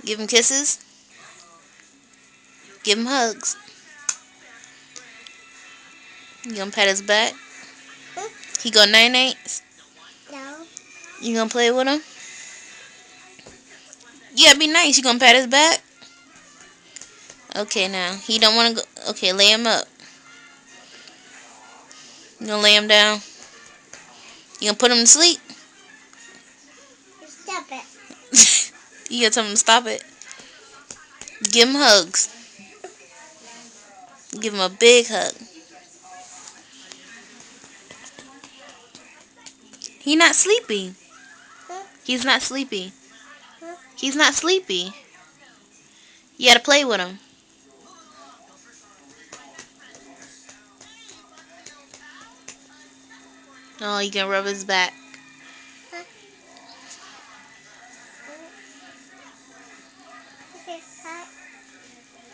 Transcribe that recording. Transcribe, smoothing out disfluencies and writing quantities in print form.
Give him kisses. Give him hugs. You gonna pat his back? He go night nights. No. You gonna play with him? You gotta be nice. You gonna pat his back? Okay, now he don't wanna go. Okay, lay him up. You gonna lay him down? You gonna put him to sleep? Stop it. You gotta tell him to stop it. Give him hugs. Give him a big hug. He not sleepy. Huh? He's not sleepy. Huh? He's not sleepy. You gotta play with him. Oh, you can rub his back. Huh? Okay, hi.